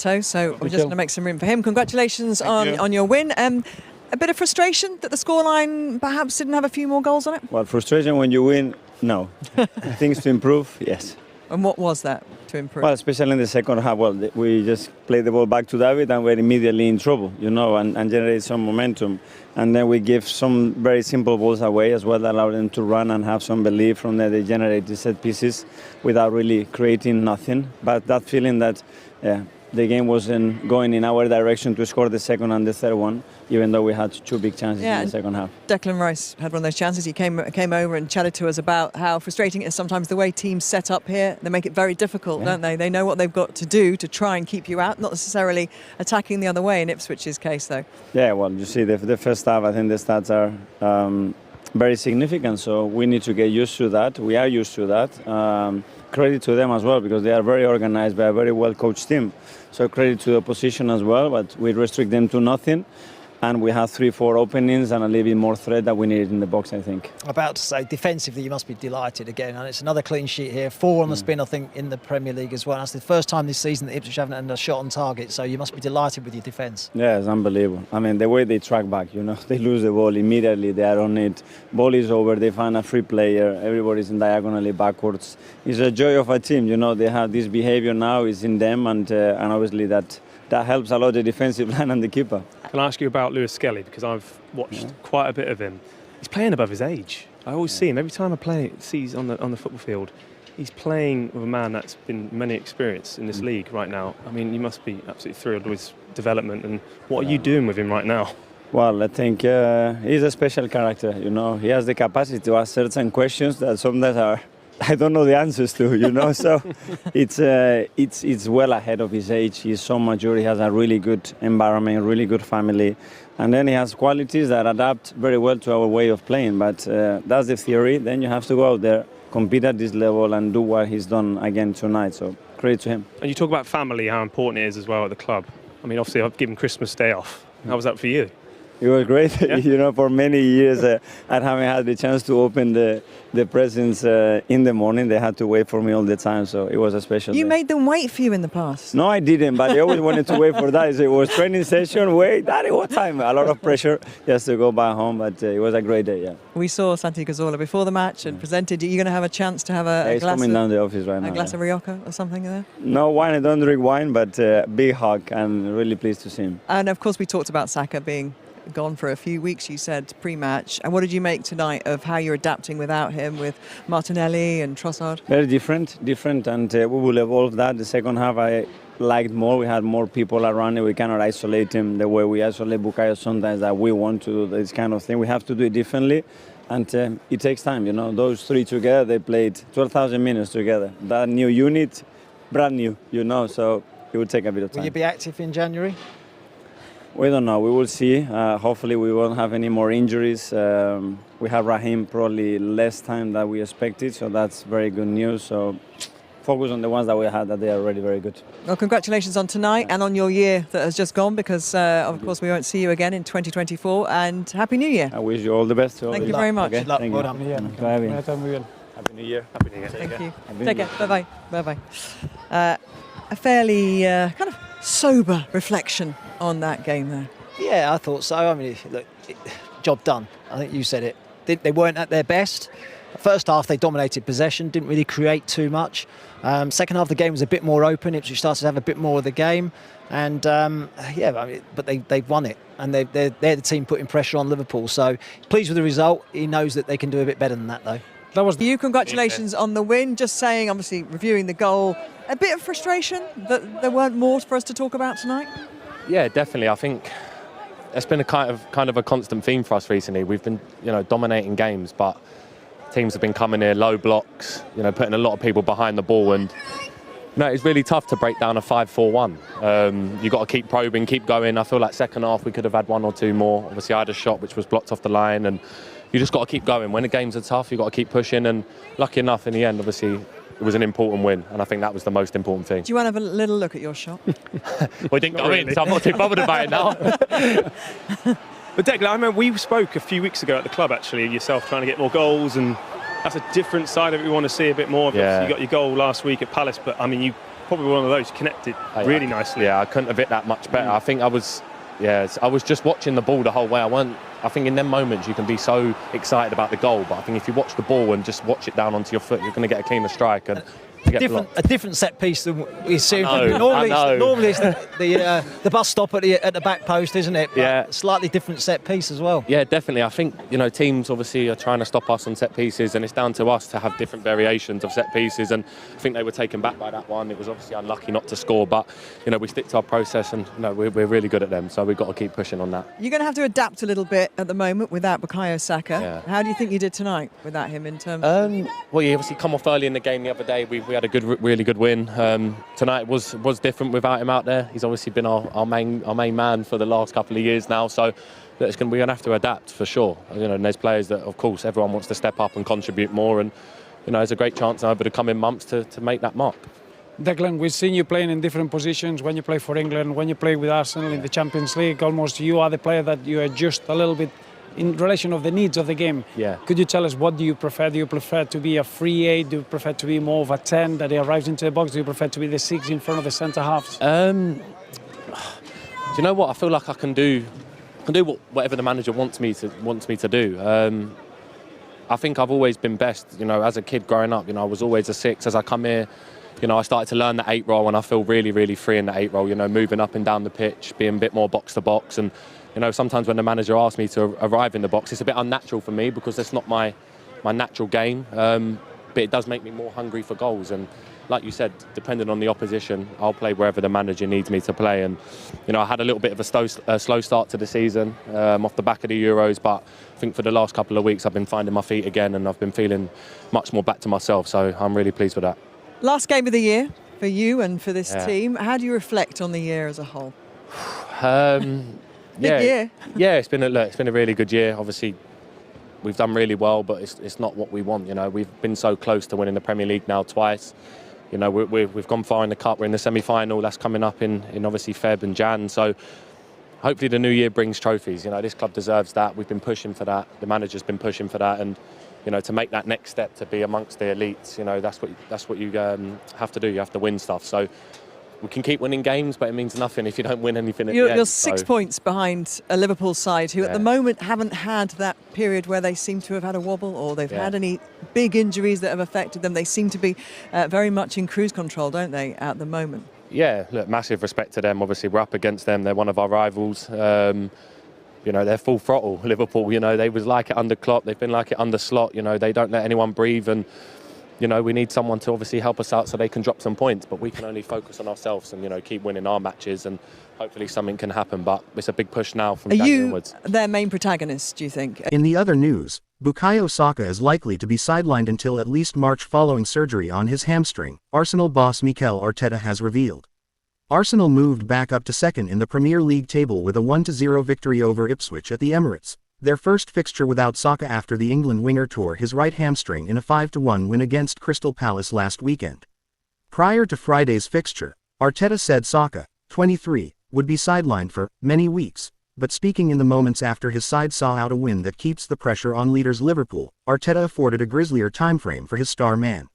So we're just going to make some room for him. Congratulations on your win. A bit of frustration that the scoreline perhaps didn't have a few more goals on it? Well, frustration when you win, no. Things to improve, yes. And what was that to improve? Well, especially in the second half, we just played the ball back to David and we're immediately in trouble, and generate some momentum. And then we give some very simple balls away as well that allow them to run and have some belief. From there they generate the set pieces without really creating nothing. But that feeling that the game wasn't going in our direction to score the second and the third one, even though we had two big chances in the second half. Declan Rice had one of those chances. He came over and chatted to us about how frustrating it is sometimes the way teams set up here. They make it very difficult, don't they? They know what they've got to do to try and keep you out, not necessarily attacking the other way in Ipswich's case, though. Yeah, well, you see, the first half, I think the stats are very significant, so we need to get used to that. We are used to that. Credit to them as well, because they are very organized by a very well-coached team. So credit to the opposition as well, but we restrict them to nothing. And we have 3-4 openings and a little bit more threat that we needed in the box, I think. About to say, defensively, you must be delighted again. And it's another clean sheet here. 4 on the spin, I think, in the Premier League as well. That's the first time this season that Ipswich haven't had a shot on target. So you must be delighted with your defence. Yeah, it's unbelievable. I mean, the way they track back, they lose the ball immediately. They are on it. Ball is over. They find a free player. Everybody's in diagonally backwards. It's a joy of a team. They have this behaviour now. It's in them. And obviously that helps a lot the defensive line and the keeper. Can I ask you about Lewis Skelly? Because I've watched quite a bit of him. He's playing above his age. I always see him. Every time I see he's on the football field, he's playing with a man that's been many experienced in this league right now. I mean, you must be absolutely thrilled with his development. And what are you doing with him right now? Well, I think he's a special character. He has the capacity to ask certain questions that sometimes I don't know the answers to, So it's well ahead of his age. He's so mature. He has a really good environment, really good family. And then he has qualities that adapt very well to our way of playing. But that's the theory. Then you have to go out there, compete at this level and do what he's done again tonight. So credit to him. And you talk about family, how important it is as well at the club. I mean, obviously I've given Christmas Day off. How was that for you? It was great. For many years I haven't had the chance to open the presents in the morning. They had to wait for me all the time, so it was a special day. You made them wait for you in the past? No, I didn't, but they always wanted to wait for that. So it was training session, wait, Daddy, what time? A lot of pressure just to go back home, but it was a great day, yeah. We saw Santi Cazorla before the match and presented. Are you going to have a chance to have a he's glass coming down the office right now. A glass of Rioja or something there? No wine, I don't drink wine, but big hug. I'm really pleased to see him. And of course we talked about Saka being gone for a few weeks, you said, pre-match. And what did you make tonight of how you're adapting without him, with Martinelli and Trossard? Very different, and we will evolve that. The second half I liked more. We had more people around it. We cannot isolate him the way we isolate Bukayo sometimes, that we want to do this kind of thing. We have to do it differently, and it takes time. Those three together, they played 12,000 minutes together. That new unit, brand new, so it will take a bit of time. Will you be active in January? We don't know. We will see. Hopefully we won't have any more injuries. We have Raheem probably less time than we expected, so that's very good news. So focus on the ones that we had, that they are already very good. Well, congratulations on tonight and on your year that has just gone, because of course we won't see you again in 2024. And Happy New Year. I wish you all the best. Thank you very much. Okay. Good luck. Thank Well you. done. Happy New Year. Happy New Year. Thank you. Take care. Bye-bye. Bye-bye. A fairly kind of sober reflection on that game there. Yeah, I thought so. I mean, look, job done. I think you said it. They weren't at their best. First half, they dominated possession, didn't really create too much. Second half, the game was a bit more open. Ipswich started to have a bit more of the game. And, but they've won it. And they're the team putting pressure on Liverpool. So, pleased with the result. He knows that they can do a bit better than that, though. That was you. Congratulations on the win. Just saying, obviously, reviewing the goal. A bit of frustration that there weren't more for us to talk about tonight? Yeah, definitely. I think it's been a kind of a constant theme for us recently. We've been, dominating games, but teams have been coming here, low blocks, putting a lot of people behind the ball, and it's really tough to break down a 5-4-1. You've got to keep probing, keep going. I feel like second half we could have had one or two more. Obviously, I had a shot which was blocked off the line, and you just got to keep going. When the games are tough, you've got to keep pushing, and lucky enough, in the end, obviously, it was an important win, and I think that was the most important thing. Do you want to have a little look at your shot? We didn't go in, so I'm not too bothered about it now. But Declan, I remember we spoke a few weeks ago at the club, actually, yourself trying to get more goals, and that's a different side of it we want to see a bit more of. Yeah. You got your goal last week at Palace, but I mean, you probably one of those connected really nicely. Yeah, I couldn't have hit that much better. I think I was just watching the ball the whole way. I think in them moments you can be so excited about the goal, but I think if you watch the ball and just watch it down onto your foot, you're going to get a cleaner strike and a different set piece than we've seen. Normally it's the bus stop at the back post, isn't it? But yeah, slightly different set piece as well. Yeah, definitely. I think teams obviously are trying to stop us on set pieces, and it's down to us to have different variations of set pieces. And I think they were taken back by that one. It was obviously unlucky not to score, but we stick to our process, and we're really good at them. So we've got to keep pushing on that. You're going to have to adapt a little bit at the moment without Bukayo Saka. Yeah. How do you think you did tonight without him in terms? Well, he obviously come off early in the game the other day. We had a really good win. Tonight was different without him out there. He's obviously been our main man for the last couple of years now. So we're going to have to adapt for sure. And there's players that, of course, everyone wants to step up and contribute more. And there's a great chance over the coming months to make that mark. Declan, we've seen you playing in different positions when you play for England, when you play with Arsenal in the Champions League. Almost you are the player that you adjust a little bit in relation of the needs of the game. Yeah. Could you tell us what do you prefer? Do you prefer to be a free 8? Do you prefer to be more of a 10 that he arrives into the box? Do you prefer to be the 6 in front of the centre halves? Do you know what? I feel like I can do whatever the manager wants me to do. I think I've always been best. As a kid growing up, I was always a 6. As I come here, I started to learn the 8 role, and I feel really, really free in the 8 role. Moving up and down the pitch, being a bit more box to box, and sometimes when the manager asks me to arrive in the box, it's a bit unnatural for me because that's not my natural game. But it does make me more hungry for goals. And like you said, depending on the opposition, I'll play wherever the manager needs me to play. And I had a little bit of a slow start to the season off the back of the Euros, but I think for the last couple of weeks I've been finding my feet again, and I've been feeling much more back to myself. So I'm really pleased with that. Last game of the year for you and for this team. How do you reflect on the year as a whole? Big year. Yeah, it's been a really good year. Obviously, we've done really well, but it's not what we want. We've been so close to winning the Premier League now twice. We've gone far in the cup. We're in the semi-final. That's coming up in obviously Feb and Jan. So hopefully the new year brings trophies. This club deserves that. We've been pushing for that. The manager's been pushing for that, and to make that next step to be amongst the elites. That's what you have to do. You have to win stuff. So we can keep winning games, but it means nothing if you don't win anything at the end. You're 6 points behind a Liverpool side who at the moment haven't had that period where they seem to have had a wobble or they've had any big injuries that have affected them. They seem to be very much in cruise control, don't they, at the moment? Yeah, look, massive respect to them. Obviously, we're up against them. They're one of our rivals. They're full throttle, Liverpool. They was like it under Klopp. They've been like it under Slot. They don't let anyone breathe, and we need someone to obviously help us out so they can drop some points, but we can only focus on ourselves and, keep winning our matches, and hopefully something can happen. But it's a big push now from January onwards. Are you their main protagonist, do you think? In the other news, Bukayo Saka is likely to be sidelined until at least March following surgery on his hamstring, Arsenal boss Mikel Arteta has revealed. Arsenal moved back up to second in the Premier League table with a 1-0 victory over Ipswich at the Emirates, their first fixture without Saka after the England winger tore his right hamstring in a 5-1 win against Crystal Palace last weekend. Prior to Friday's fixture, Arteta said Saka, 23, would be sidelined for many weeks, but speaking in the moments after his side saw out a win that keeps the pressure on leaders Liverpool, Arteta afforded a grislier timeframe for his star man.